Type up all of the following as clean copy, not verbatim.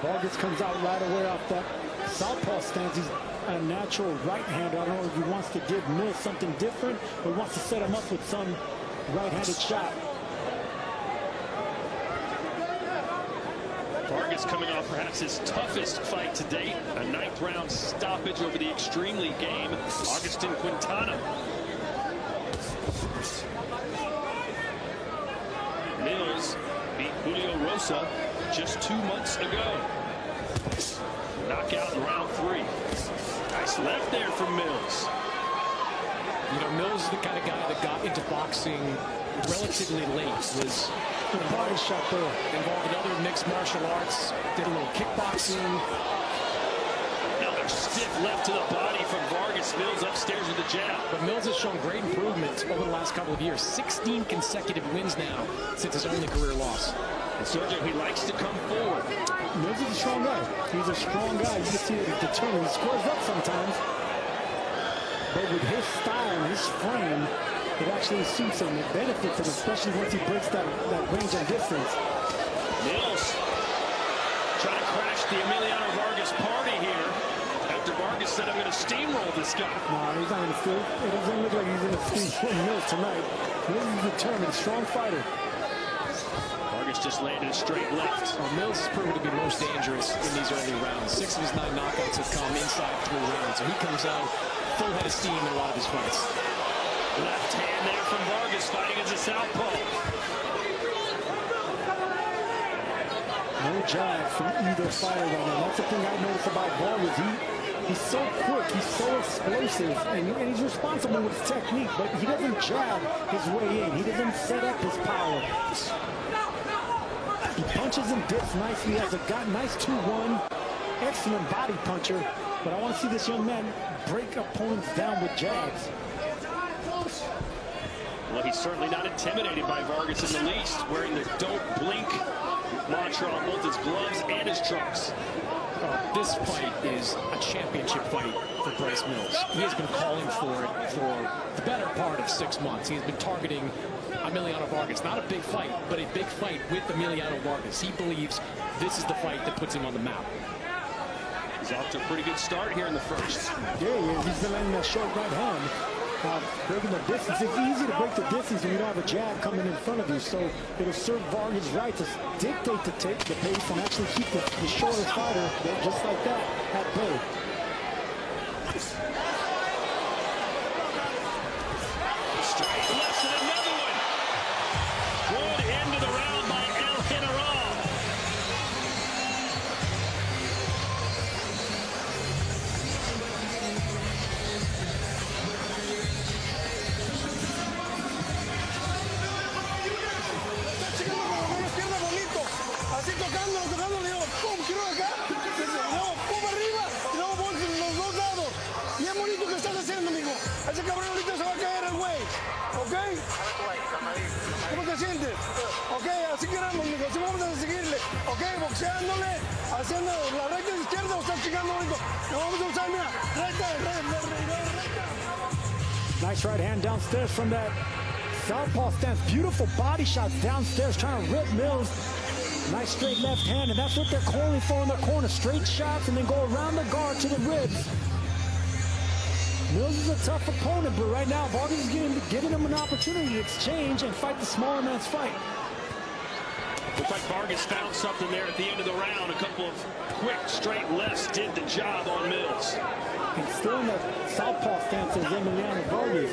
Vargas comes out right away off that southpaw stance. He's a natural right-hander. I don't know if he wants to give Mills something different, but wants to set him up with some right-handed shot. Vargas coming off perhaps his toughest fight to date, a 9th round stoppage over the Extreme League game. Agustin Quintana. Mills beat Julio Rosa just 2 months ago. Knockout in round 3. Nice left there from Mills. You know, Mills is the kind of guy that got into boxing relatively late. Was a body shot there. Involved in other mixed martial arts. Did a little kickboxing. Another stiff left to the body from Vargas. Mills upstairs with the jab. But Mills has shown great improvement over the last couple of years. 16 consecutive wins now since his only career loss. And Sergio, he likes to come forward. Mills is a strong guy. He's a strong guy. You can see that he's determined. He scores up sometimes. But with his style and his frame, it actually suits him. It benefits him, especially once he breaks that range and distance. Mills trying to crash the Emiliano Vargas party here. After Vargas said, I'm going to steamroll this guy. No, he's not going to steal. It doesn't look like he's going to steamroll Mills tonight. Mills is determined, strong fighter. Vargas just landed a straight left. Well, Mills has proven to be most dangerous in these early rounds. 6 of his 9 knockouts have come inside 3 rounds. So he comes out full head of steam in a lot of his fights. Left hand there from Vargas fighting as a southpaw. No jab from either fighter right now. That's the thing I noticed about Vargas. He's so quick, he's so explosive, and he's responsible with his technique, but he doesn't jab his way in. He doesn't set up his power. He punches and dips nicely, has a nice 2-1, excellent body puncher, but I want to see this young man break opponents down with jabs. Well, he's certainly not intimidated by Vargas in the least, wearing the "Don't Blink" mantra on both his gloves and his trunks. This fight is a championship fight for Bryce Mills. He has been calling for it for the better part of 6 months. He has been targeting Emiliano Vargas. Not a big fight, but a big fight with Emiliano Vargas. He believes this is the fight that puts him on the map. He's off to a pretty good start here in the first. Yeah, he is. He's been landing that short right hand. Breaking the distance. It's easy to break the distance when you don't have a jab coming in front of you. So it'll serve Vargas right to dictate the pace and actually keep the shorter fighter just like that at bay. Straight left and another one. Good end of the round by El General. Así tocando, le digo, pum, quiero acá, luego pum arriba, y luego pum los dos lados. Bien bonito que estás haciendo, amigo. Ese cabrón ahorita se va a caer el güey, ¿ok? ¿Cómo te sientes? Ok, así queremos, amigo, así vamos a seguirle, ok, boxeándole, haciendo la recta de izquierda, o estás chingando ahorita. Lo vamos a usar, mira, recta. Nice right hand downstairs from that southpaw stance. Beautiful body shots downstairs, trying to rip Mills. Nice straight left hand, and that's what they're calling for in their corner. Straight shots and then go around the guard to the ribs. Mills is a tough opponent, but right now Vargas is giving him an opportunity to exchange and fight the smaller man's fight. Looks like Vargas found something there at the end of the round. A couple of quick straight lefts did the job on Mills. And still in that southpaw stance is Emiliano Vargas.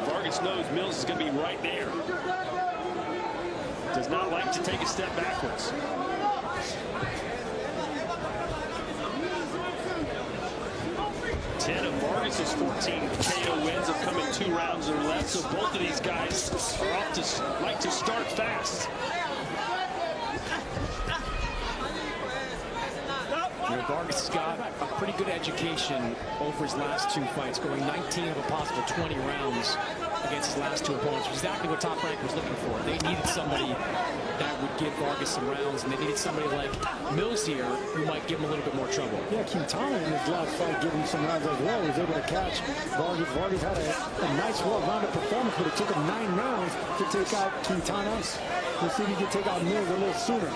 Vargas knows Mills is going to be right there. Does not like to take a step backwards. Ten of Vargas's 14 KO wins have come in 2 rounds or less, so both of these guys are off to like to start fast. You know, Vargas has got a pretty good education over his last 2 fights, going 19 of a possible 20 rounds against his last 2 opponents, which is exactly what Top Rank was looking for. They needed somebody that would give Vargas some rounds, and they needed somebody like Mills here who might give him a little bit more trouble. Yeah, Quintana in his last fight gave him some rounds as well. He was able to catch Vargas. Vargas had a nice well-rounded performance, but it took him 9 rounds to take out Quintana. We'll see if he can take out Mills a little sooner.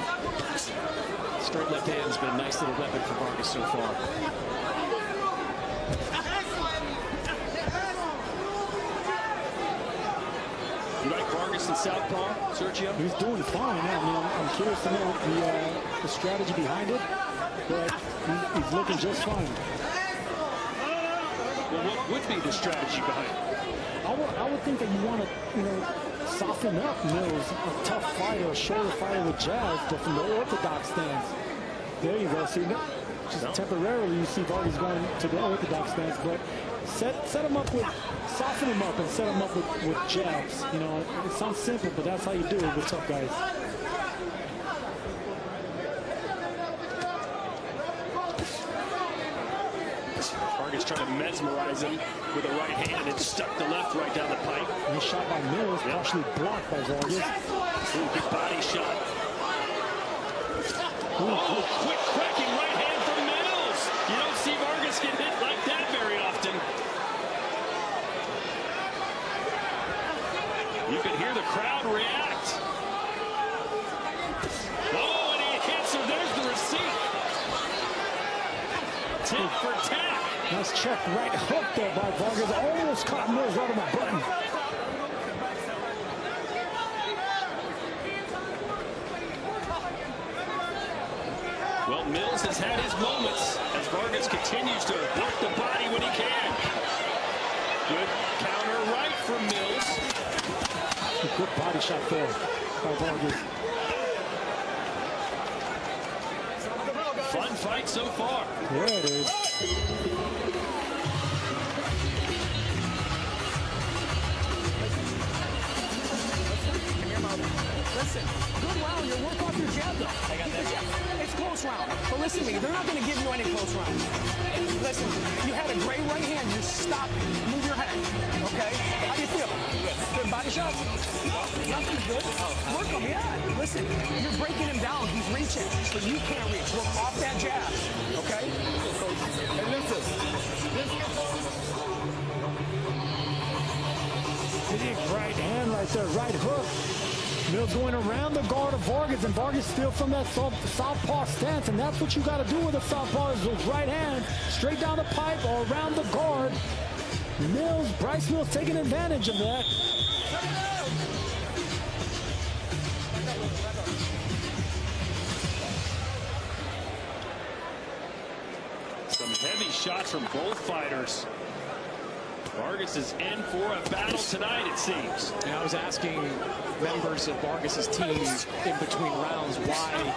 Straight left hand has been a nice little weapon for Vargas so far. You like Vargas and southpaw, Sergio? He's doing fine. I mean, I'm curious to know the strategy behind it, but he's looking just fine. Well, what would be the strategy behind it? I would think that you want to, soften up Mills, a tough fighter, a shorter fighter with jabs, but from the orthodox stance. There you go. See, just temporarily you see Vargas going to the orthodox stance, but set him up with, soften him up and set him up with jabs. It sounds simple, but that's how you do it with tough guys. Vargas trying to mesmerize him with a right hand and stuck the left right down the pipe. Nice shot by Mills, partially blocked by Vargas. Ooh, big body shot. Oh, quick cracking right hand from Mills. You don't see Vargas get hit like that very often. You can hear the crowd react. Oh, and he hits her. There's the receipt. Tit for tat. Nice check, right hook there by Vargas. Almost caught Mills right on the button. Well, Mills has had his moments as Vargas continues to work the body when he can. Good counter right from Mills. A good body shot there by Vargas. Fun fight so far. There it is. Listen, good round. You'll work off your jab, though. I got that jab. It's close round. But listen to me. They're not going to give you any close rounds. Listen, you had a great right hand. You stop. Move your head. Okay? How do you feel? Good. Good body shots? Nothing good. Work them, yeah. Listen, you're breaking him down. He's reaching, but you can't reach. Work off that jab. Okay? Hey, listen. Big right hand right there, right hook. Mills going around the guard of Vargas, and Vargas still from that southpaw stance, and that's what you got to do with a southpaw is those right hands, straight down the pipe or around the guard. Bryce Mills taking advantage of that. Some heavy shots from both fighters. Vargas is in for a battle tonight, it seems. And I was asking members of Vargas's team in between rounds why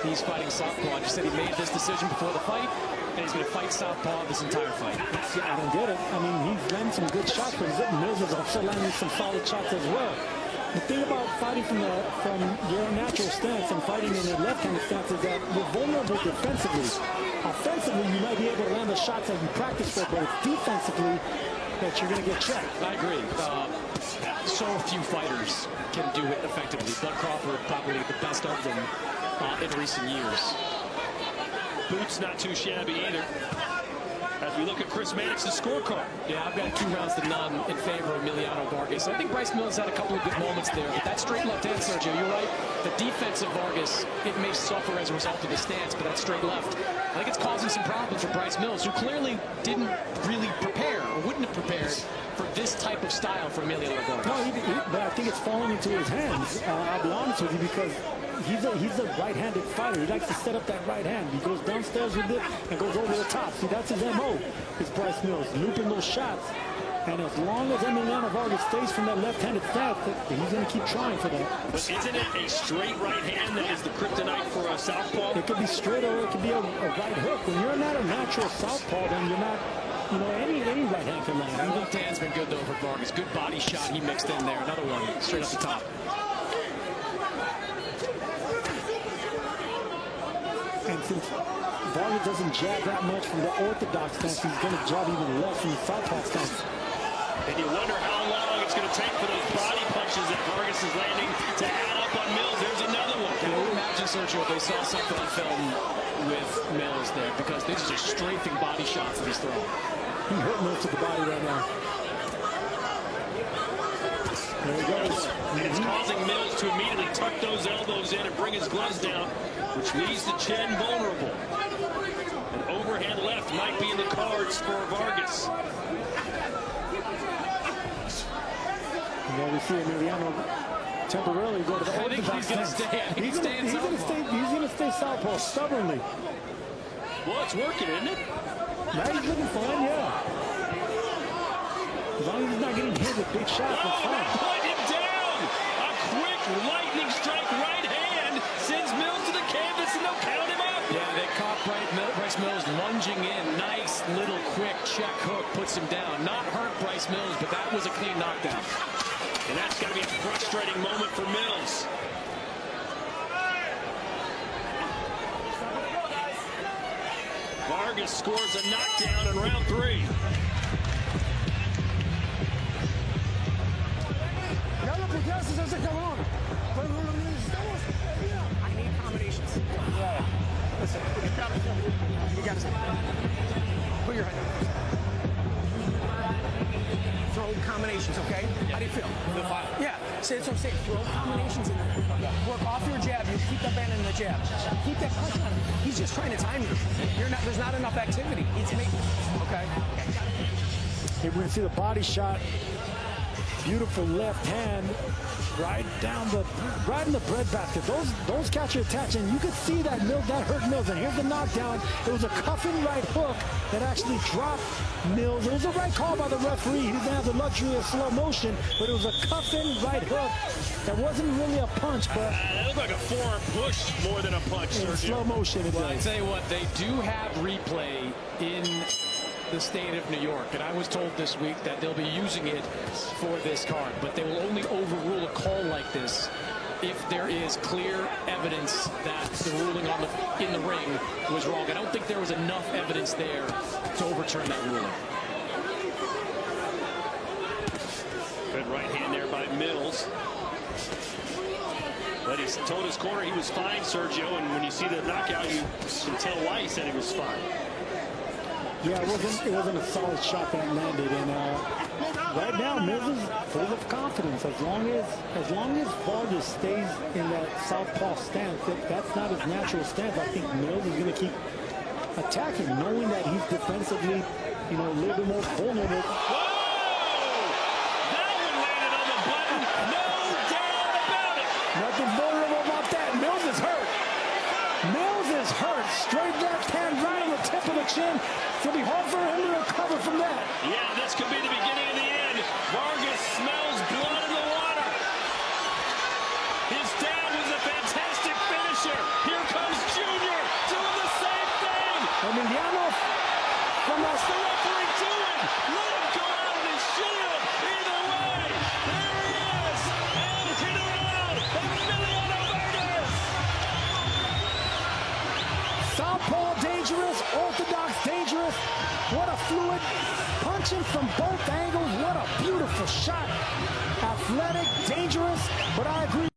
he's fighting southpaw. I just said he made this decision before the fight, and he's going to fight southpaw this entire fight. Yeah, I don't get it. I mean, he's landing some good shots, but Mills is also landing some solid shots as well. The thing about fighting from your natural stance and fighting in a left-handed stance is that you're vulnerable defensively. Offensively, you might be able to land the shots that you practice for, but it's defensively that you're going to get checked. I agree. So few fighters can do it effectively. Bud Crawford probably the best of them in recent years. Boots not too shabby either. As we look at Chris Mannix's scorecard. Yeah, I've got 2 rounds to none in favor of Emiliano Vargas. I think Bryce Mills had a couple of good moments there, but that straight left hand, Sergio, you're right. The defense of Vargas, it may suffer as a result of the stance, but that straight left, I think it's causing some problems for Bryce Mills, who clearly didn't really prepare or wouldn't have prepared for this type of style from Emiliano Vargas. No, but I think it's falling into his hands. I'll be honest with you, because he's a right-handed fighter. He likes to set up that right hand. He goes downstairs with it and goes over the top. See, that's his MO, is Bryce Mills, looping those shots. And as long as Emiliano Vargas stays from that left-handed stance, he's going to keep trying for that. But isn't it a straight right hand that is the kryptonite for a southpaw? It could be straight or it could be a right hook. When you're not a natural southpaw, then you're not, any right hand can land. That left hand's been good, though, for Vargas. Good body shot he mixed in there. Another one straight up the top. And since Vargas doesn't jab that much from the orthodox stance, he's going to jab even less from the southpaw stance. And you wonder how long it's going to take for those body punches that Vargas is landing to add up on Mills. There's another one. I would imagine, Sergio, they saw something on film with Mills there, because these are just strafing body shots that he's throwing. He hurt Mills to the body right now. There he goes. And it's causing Mills to immediately tuck those elbows in and bring his gloves down, which leaves the chin vulnerable. An overhand left might be in the cards for Vargas. And there we see Emiliano temporarily go to the I think he's going to stay. He's going to stay southpaw stubbornly. Well, it's working, isn't it? Now he's looking fine, yeah. As long as he's not getting hit with big shots, it's fine. Put him down! A quick lightning strike right hand sends Mills to the canvas, and they'll count him up. Yeah, they caught Bryce Mills lunging in. Nice little quick check hook puts him down. Not hurt Bryce Mills, but that was a clean knockdown. And that's got to be a frustrating moment for Mills. Vargas scores a knockdown in round 3. I need combinations. Yeah. Listen, you got to put your head down. Throw combinations, okay? How do you feel? Yeah. So that's what I'm saying. Throw combinations in there. Work off your jab. You keep the band in the jab. Keep that pressure on him. He's just trying to time you. There's not enough activity. It's making. Okay. Here we can see the body shot. Beautiful left hand, right in the breadbasket. Those catch your attention. You could see that hurt Mills. And here's the knockdown. It was a cuffing right hook that actually dropped Mills. It was a right call by the referee. He didn't have the luxury of slow motion, but it was a cuffing right hook that wasn't really a punch, but That looked like a forearm push more than a punch, in Sergio. slow motion it Well, I was. tell you what, they do have replay in the state of New York, and I was told this week that they'll be using it for this card, but they will only overrule a call like this if there is clear evidence that the ruling in the ring was wrong. I don't think there was enough evidence there to overturn that ruling. Good right hand there by Mills. But he told his corner he was fine, Sergio, and when you see the knockout, you can tell why he said he was fine. Yeah, it wasn't a solid shot that landed, and right now Mills is full of confidence. As long as Vargas stays in that southpaw stance, that's not his natural stance. I think Mills is going to keep attacking, knowing that he's defensively, a little bit more vulnerable. Whoa! That one landed on the button. No doubt about it. Nothing vulnerable about that. Mills is hurt. Mills is hurt. Straight left hand right on the tip of the chin. It's going to be hard for him to recover from that. Yeah, this could be the beginning of the end. Vargas smells blood in the water. His dad was a fantastic finisher. Here comes Junior doing the same thing. Emiliano from What's the referee doing? Let him go out of his shield. Either way, there he is. El General, Emiliano Vargas. southpaw dangerous, orthodox dangerous. What a fluid, punching from both angles. What a beautiful shot. Athletic, dangerous, but I agree.